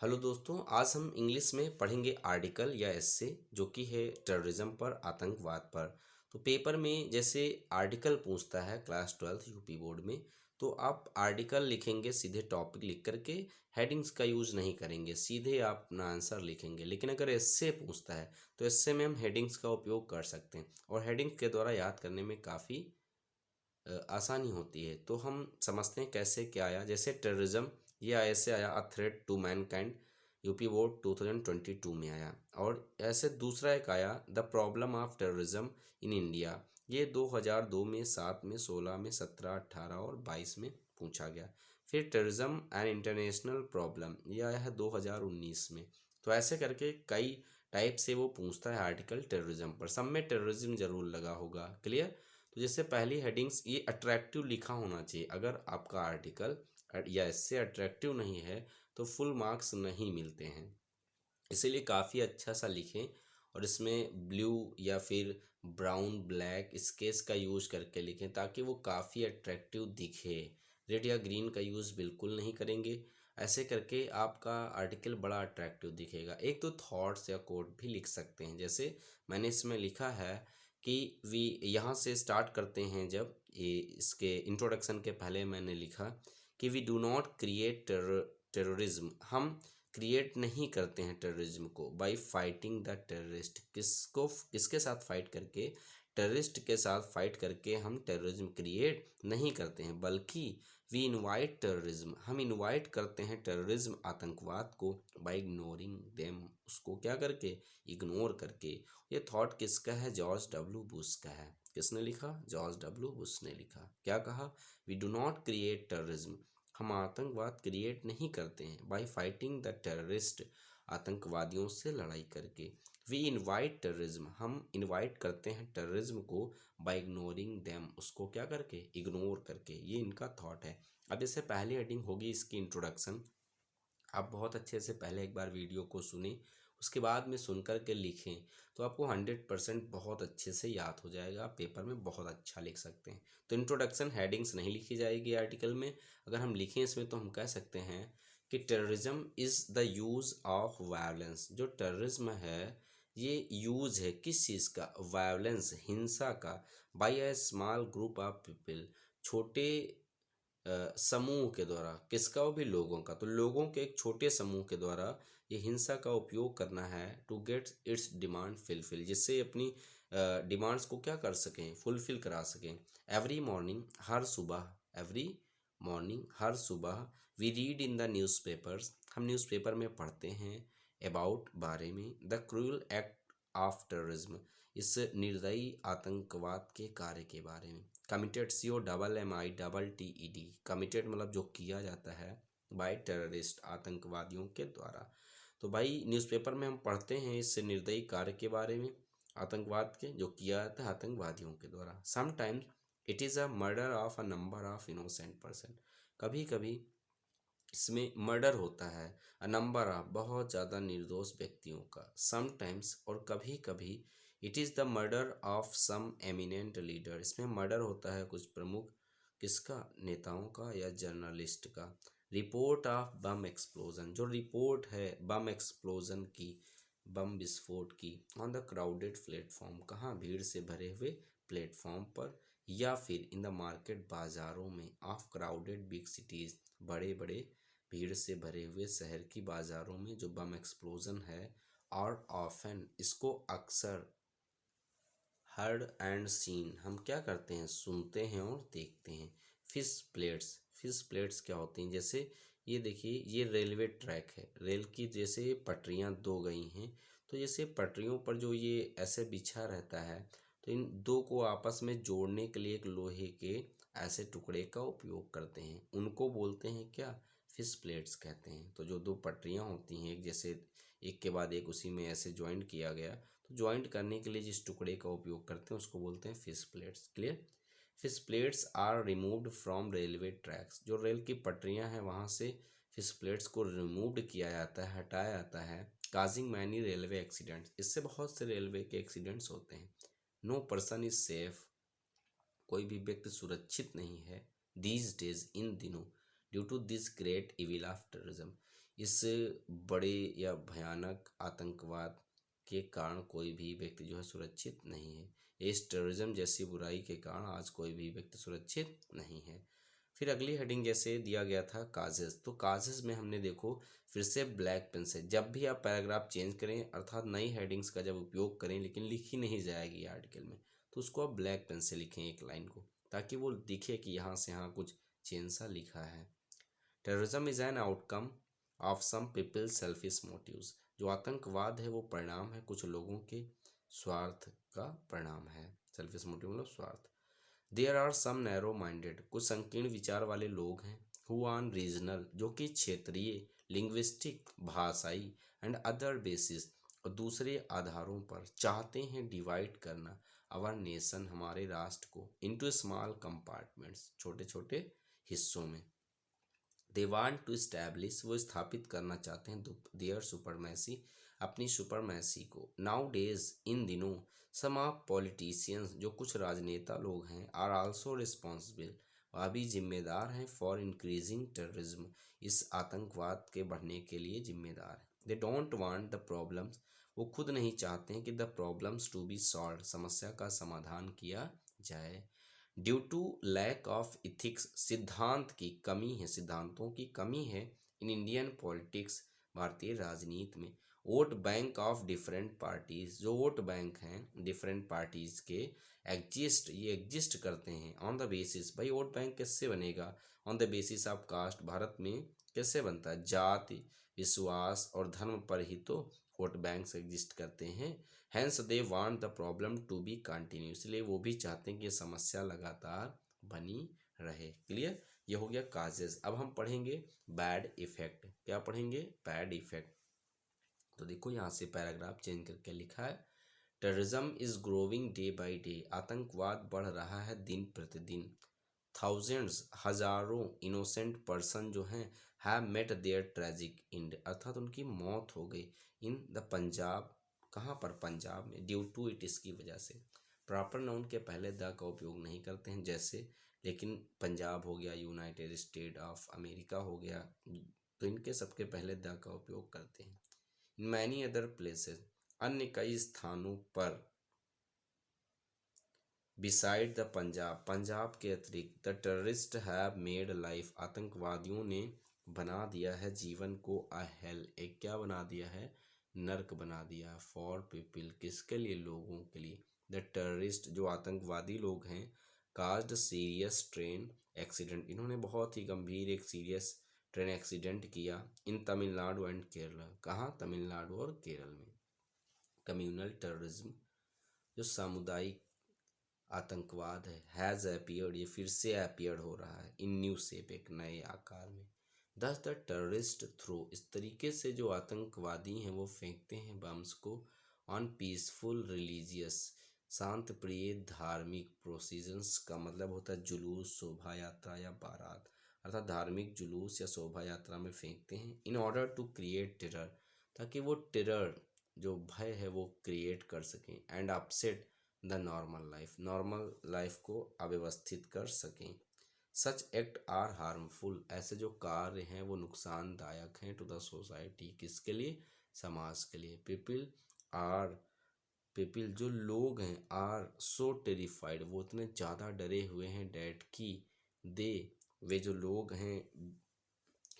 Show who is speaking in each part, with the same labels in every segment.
Speaker 1: Hello दोस्तों, आज हम इंग्लिश में पढ़ेंगे आर्टिकल या एस्से जो कि है टेररिज्म पर, आतंकवाद पर। तो पेपर में जैसे आर्टिकल पूछता है क्लास 12th यूपी बोर्ड में, तो आप आर्टिकल लिखेंगे सीधे टॉपिक लिख करके, हेडिंग्स का यूज़ नहीं करेंगे, सीधे आप अपना आंसर लिखेंगे। लेकिन अगर एस्से पूछता है तो एस्से में हम हेडिंग्स का उपयोग कर सकते हैं और हेडिंग्स के द्वारा याद करने में काफ़ी आसानी होती है। तो हम समझते हैं कैसे क्या आया। जैसे टेररिज्म, ये ऐसे आया a threat to mankind, UP board 2022 में आया। और ऐसे दूसरा एक आया the problem of terrorism in India, ये 2002 में, 7 में, 16 में, 17, 18 और 22 में पूछा गया। फिर टेररिज्म एंड इंटरनेशनल प्रॉब्लम, ये आया है 2019 में। तो ऐसे करके कई टाइप से वो पूछता है आर्टिकल टेररिज्म पर, सब में टेररिज्म जरूर लगा होगा। क्लियर। तो जैसे पहली हेडिंग्स, ये अट्रैक्टिव लिखा होना चाहिए। अगर आपका आर्टिकल या इससे अट्रैक्टिव नहीं है तो फुल मार्क्स नहीं मिलते हैं। इसीलिए काफ़ी अच्छा सा लिखें और इसमें ब्लू या फिर ब्राउन, ब्लैक स्केच का यूज़ करके लिखें ताकि वो काफ़ी अट्रैक्टिव दिखे। रेड या ग्रीन का यूज़ बिल्कुल नहीं करेंगे। ऐसे करके आपका आर्टिकल बड़ा अट्रैक्टिव दिखेगा। एक तो थॉट्स या कोट भी लिख सकते हैं। जैसे मैंने इसमें लिखा है कि वी, यहाँ से स्टार्ट करते हैं। जब ये इसके इंट्रोडक्शन के पहले मैंने लिखा कि we do not create terrorism, हम क्रिएट नहीं करते हैं टेररिज्म को, बाय फाइटिंग द टेररिस्ट, किसको, किसके साथ फाइट करके, टेररिस्ट के साथ फाइट करके हम टेररिज्म क्रिएट नहीं करते हैं, बल्कि वी इनवाइट टेररिज्म, हम इनवाइट करते हैं टेररिज्म, आतंकवाद को, बाय इग्नोरिंग देम, उसको क्या करके, इग्नोर करके। ये थॉट किसका है? जॉर्ज डब्ल्यू बुश का है। किसने लिखा? जॉर्ज डब्ल्यू बुश ने लिखा। क्या कहा? We do not create terrorism, हम आतंकवाद क्रिएट नहीं करते हैं, बाय फाइटिंग द टेररिस्ट, आतंकवादियों से लड़ाई करके। वी इनवाइट टेररिज्म, हम इनवाइट करते हैं टेररिज्म को, बाय इग्नोरिंग देम, उसको क्या करके, इग्नोर करके। ये इनका थॉट है। अब जैसे पहली हेडिंग होगी इसकी इंट्रोडक्शन। आप बहुत अच्छे से पहले एक बार वीडियो को सुने, उसके बाद में सुन कर के लिखें, तो आपको 100% बहुत अच्छे से याद हो जाएगा। आप पेपर में बहुत अच्छा लिख सकते हैं। तो इंट्रोडक्शन हेडिंग्स नहीं लिखी जाएगी आर्टिकल में। अगर हम लिखें इसमें तो हम कह सकते हैं कि terrorism is the use of violence, जो टेररिज्म है ये यूज़ है किस चीज़ का? वायलेंस, हिंसा का, by a small group of people, छोटे समूह के द्वारा। किसका? वो भी लोगों का। तो लोगों के एक छोटे समूह के द्वारा ये हिंसा का उपयोग करना है to get its demand fulfil, जिससे अपनी डिमांड्स को क्या कर सकें, फुलफिल करा सकें। एवरी मॉर्निंग, हर सुबह, एवरी मॉर्निंग, हर सुबह, we read in the newspapers, हम न्यूज़पेपर में पढ़ते हैं, अबाउट, बारे में, the cruel act of terrorism, इस निर्दयी आतंकवाद के कार्य के बारे में। कमिटेड, COMMITTED, कमिटेड मतलब जो किया जाता है, बाय टेररिस्ट, आतंकवादियों के द्वारा। तो भाई न्यूज़पेपर में हम पढ़ते हैं इस निर्दयी कार्य के बारे में, आतंकवाद के, जो किया जाता है आतंकवादियों के द्वारा। Sometimes it is a murder of a number of innocent person, कभी कभी इसमें मर्डर होता है, अ नंबर ऑफ, बहुत ज़्यादा निर्दोष व्यक्तियों का। समटाइम्स, और कभी कभी, it is the murder of some eminent leader, इसमें मर्डर होता है कुछ प्रमुख, किसका? नेताओं का या जर्नलिस्ट का। रिपोर्ट ऑफ बम एक्सप्लोजन, जो रिपोर्ट है बम एक्सप्लोजन की, बम विस्फोट की, ऑन द क्राउडेड प्लेटफॉर्म, कहाँ? भीड़ से भरे हुए प्लेटफॉर्म पर, या फिर इन द मार्केट, बाज़ारों में, ऑफ क्राउडेड बिग सिटीज़, बड़े बड़े भीड़ से भरे हुए शहर की बाज़ारों में जो बम एक्सप्लोजन है। और ऑफन, इसको अक्सर, हर्ड एंड सीन, हम क्या करते हैं? सुनते हैं और देखते हैं। फिश प्लेट्स, फिश प्लेट्स क्या होती हैं? जैसे ये देखिए, ये रेलवे ट्रैक है, रेल की जैसे पटरियां दो गई हैं, तो जैसे पटरियों पर जो ये ऐसे बिछा रहता है, तो इन दो को आपस में जोड़ने के लिए एक लोहे के ऐसे टुकड़े का उपयोग करते हैं, उनको बोलते हैं क्या? फिश प्लेट्स कहते हैं। तो जो दो पटरियां होती हैं, एक जैसे, एक के बाद एक उसी में ऐसे ज्वाइंट किया गया, तो ज्वाइंट करने के लिए जिस टुकड़े का उपयोग करते हैं उसको बोलते हैं fish plates. Clear. Fish plates are removed from railway tracks, जो रेल की पटरियां हैं वहां से फिश प्लेट्स को रिमूव्ड किया जाता है, हटाया जाता है। काजिंग मैनी रेलवे एक्सीडेंट्स, इससे बहुत से रेलवे के एक्सीडेंट्स होते हैं। नो पर्सन इज सेफ, कोई भी व्यक्ति सुरक्षित नहीं है। दीज डेज, इन दिनों, due to this great evil of terrorism, इस बड़े या भयानक आतंकवाद के कारण कोई भी व्यक्ति जो है सुरक्षित नहीं है। इस टेररिज्म जैसी बुराई के कारण आज कोई भी व्यक्ति सुरक्षित नहीं है। फिर अगली हेडिंग जैसे दिया गया था काजेस, तो काजेस में हमने देखो फिर से ब्लैक पेन से जब भी आप पैराग्राफ चेंज करें अर्थात नई हेडिंग्स का जब उपयोग करें लेकिन लिखी नहीं जाएगी आर्टिकल में, तो उसको आप ब्लैक पेन से लिखें एक लाइन को, ताकि वो दिखे कि यहाँ से यहाँ कुछ चेंज सा लिखा है। Terrorism is an outcome of some people selfish motives, जो आतंकवाद है वो परिणाम है कुछ लोगों के स्वार्थ का परिणाम है। सेल्फिश मोटिव मतलब स्वार्थ। There are some narrow minded, कुछ संकीर्ण विचार वाले लोग हैं, हु ऑन रीजनल, जो कि क्षेत्रीय, लिंग्विस्टिक भाषाई एंड अदर बेसिस, और दूसरे आधारों पर चाहते हैं डिवाइड करना आवर नेशन, हमारे राष्ट्र को, इनटू स्मॉल कंपार्टमेंट्स, छोटे छोटे हिस्सों में। दे वांट टू इस्टेब्लिश, वो स्थापित करना चाहते हैं देयर सुपरमैसी, अपनी सुपरमैसी को। नाउ डेज, इन दिनों, सम ऑफ पॉलिटिशियंस, जो कुछ राजनेता लोग हैं, आर आल्सो रिस्पॉन्सिबल, वह भी जिम्मेदार हैं, फॉर इंक्रीजिंग टेररिज्म, इस आतंकवाद के बढ़ने के लिए जिम्मेदार है। They don't want the problems, वो खुद नहीं चाहते हैं कि the problems to be solve, समस्या का समाधान किया जाए। Due to lack of ethics, सिद्धांत की कमी है, सिद्धांतों की कमी है, इन इंडियन पॉलिटिक्स, भारतीय राजनीति में। Vote bank of different parties, जो वोट बैंक हैं डिफरेंट पार्टीज के, ये एग्जिस्ट करते हैं ऑन द बेसिस, भाई वोट बैंक कैसे बनेगा, on the basis of caste, Bharat में कैसे बनता है, जाति, विश्वास और धर्म पर ही तो वोट बैंक्स एग्जिस्ट करते हैं। Hence they want the problem to be continue, इसलिए वो भी चाहते हैं कि समस्या लगातार बनी रहे। क्लियर, ये हो गया काजेस। अब हम पढ़ेंगे बैड इफेक्ट। क्या पढ़ेंगे? Bad effect. तो देखो यहाँ से पैराग्राफ चेंज करके लिखा है, terrorism is growing day by day, आतंकवाद बढ़ रहा है दिन प्रतिदिन। थाउजेंड्स, हजारों इनोसेंट पर्सन जो हैं, have met their tragic end, अर्थात उनकी मौत हो गई, इन द पंजाब, कहाँ पर? पंजाब में, ड्यू टू इट, इसकी वजह से। प्रॉपर नाउन के पहले द का उपयोग नहीं करते हैं जैसे, लेकिन पंजाब हो गया, यूनाइटेड स्टेट ऑफ अमेरिका हो गया, तो इनके सबके पहले द का उपयोग करते हैं। इन मैनी अदर प्लेसेस, अन्य कई स्थानों पर, बिसाइड द पंजाब, पंजाब के अतिरिक्त, the terrorist have made life, आतंकवादियों ने बना दिया है जीवन को, अ हेल, एक क्या बना दिया है? नर्क बना दिया। फॉर पीपल, किसके लिए? लोगों के लिए। द टेररिस्ट, जो आतंकवादी लोग हैं, काज्ड सीरियस ट्रेन एक्सीडेंट, इन्होंने बहुत ही गंभीर एक सीरियस ट्रेन एक्सीडेंट किया, इन तमिलनाडु एंड केरला, कहाँ? तमिलनाडु और केरल में। कम्युनल टेररिज्म, जो सामुदायिक आतंकवाद है, हैज़ अपीयर्ड, ये फिर से अपीयर्ड हो रहा है, इन न्यू शेप, एक नए आकार में। दस द टेररिस्ट थ्रो, इस तरीके से जो आतंकवादी हैं वो फेंकते हैं बम्स को, ऑन पीसफुल रिलीजियस, शांत प्रिय धार्मिक प्रोसीजंस, का मतलब होता है जुलूस, शोभा यात्रा या बारात, अर्थात धार्मिक जुलूस या शोभा यात्रा में फेंकते हैं, in order to create terror, ताकि वो टेरर, जो भय है वो क्रिएट कर सकें, and upset the normal life को अव्यवस्थित कर सकें। सच एक्ट आर हार्मफुल, ऐसे जो कार्य हैं वो नुकसानदायक हैं, टू द सोसाइटी, किसके लिए? समाज के लिए। पीपल, जो लोग हैं, आर सो टेरिफाइड, वो इतने ज़्यादा डरे हुए हैं, डैट की, दे, वे जो लोग हैं,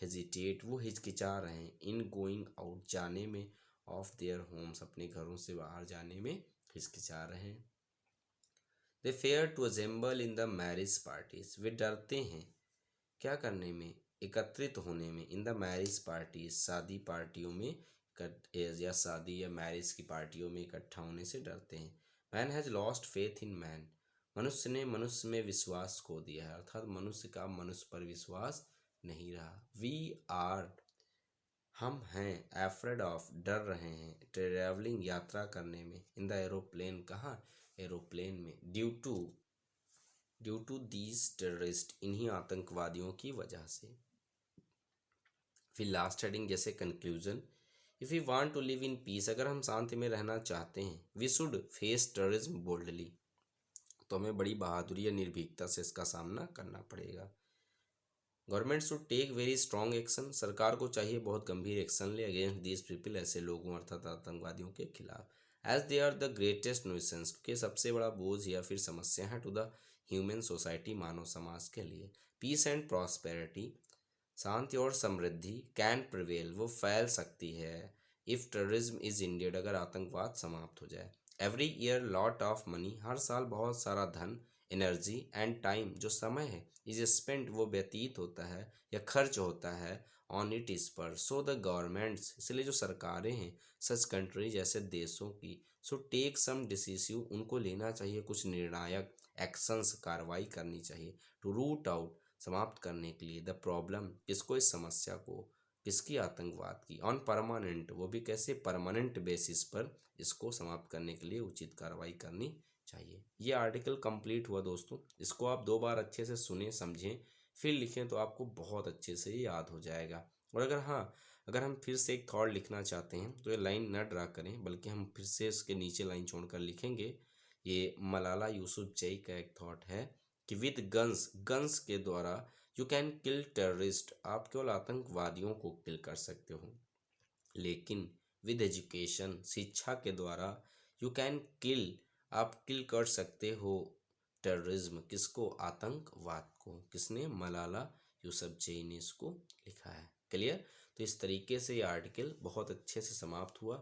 Speaker 1: हेजिटेट, वो हिचकिचा रहे हैं, इन गोइंग आउट, जाने में, ऑफ देयर होम्स, अपने घरों से बाहर जाने में हिचकिचा रहे हैं। They fear to assemble in the marriage parties, वे डरते हैं क्या करने में? एकत्रित होने में, इन द मैरिज पार्टीज, शादी पार्टियों में, या शादी या मैरिज की पार्टियों में इकट्ठा होने से डरते हैं। Man has lost faith in man, मनुष्य ने मनुष्य में विश्वास खो दिया है, अर्थात मनुष्य का मनुष्य पर विश्वास नहीं रहा। वी आर, हम हैं, एफ्रेड ऑफ, डर रहे हैं, ट्रेवलिंग, यात्रा करने में, इन द एरोप्लेन, कहाँ? एरोप्लेन में, ड्यू टू दीज टेररिस्ट, इन्हीं आतंकवादियों की वजह से। फिर लास्ट हेडिंग जैसे conclusion, if you want to live in peace, अगर हम शांति में रहना चाहते हैं, we should face terrorism boldly, तो हमें बड़ी बहादुरी या निर्भीकता से इसका सामना करना पड़ेगा। Government should take very strong action, सरकार को चाहिए बहुत गंभीर एक्शन ले अगेंस्ट दीज पीपल, ऐसे लोगों अर्थात आतंकवादियों के खिलाफ। As they are the greatest nuisance, के सबसे बड़ा बोझ या फिर समस्या है टू द ह्यूमन सोसाइटी, मानव समाज के लिए। पीस एंड प्रॉस्पेरिटी, शांति और समृद्धि, कैन प्रिवेल, वो फैल सकती है। इफ़ टेररिज्म इज इंडियड, अगर आतंकवाद समाप्त हो जाए। Every year lot of money, हर साल बहुत सारा धन, एनर्जी एंड टाइम, जो समय है, इज स्पेंट, वो व्यतीत होता है या खर्च होता है ऑन इट, इस पर। सो द गवर्नमेंट्स, इसलिए जो सरकारें हैं, सच कंट्री, जैसे देशों की, सो टेक सम डिसिसिव, उनको लेना चाहिए कुछ निर्णायक एक्शंस, कार्रवाई करनी चाहिए, टू रूट आउट, समाप्त करने के लिए, द प्रॉब्लम, किसको, इस समस्या को, किसकी, आतंकवाद की, ऑन परमानेंट, वो भी कैसे, परमानेंट बेसिस पर इसको समाप्त करने के लिए उचित कार्रवाई करनी चाहिए। ये आर्टिकल कंप्लीट हुआ दोस्तों, इसको आप 2 बार अच्छे से सुने समझें फिर लिखें तो आपको बहुत अच्छे से याद हो जाएगा। और अगर हम फिर से एक थॉट लिखना चाहते हैं तो ये लाइन न ड्रा करें, बल्कि हम फिर से इसके नीचे लाइन छोड़कर लिखेंगे। ये मलाला यूसुफजई का एक थॉट है कि विद गन्स, गन्स के द्वारा, यू कैन किल टेररिस्ट, आप केवल आतंकवादियों को किल कर सकते हो, लेकिन विद एजुकेशन, शिक्षा के द्वारा, यू कैन किल, आप किल कर सकते हो टेररिज्म, किसको, आतंकवाद को। किसने, मलाला यूसुफजई ने इसको लिखा है। क्लियर। तो इस तरीके से ये आर्टिकल बहुत अच्छे से समाप्त हुआ।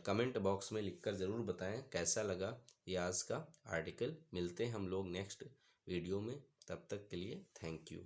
Speaker 1: कमेंट बॉक्स में लिखकर ज़रूर बताएं कैसा लगा ये आज का आर्टिकल। मिलते हैं हम लोग नेक्स्ट वीडियो में, तब तक के लिए थैंक यू।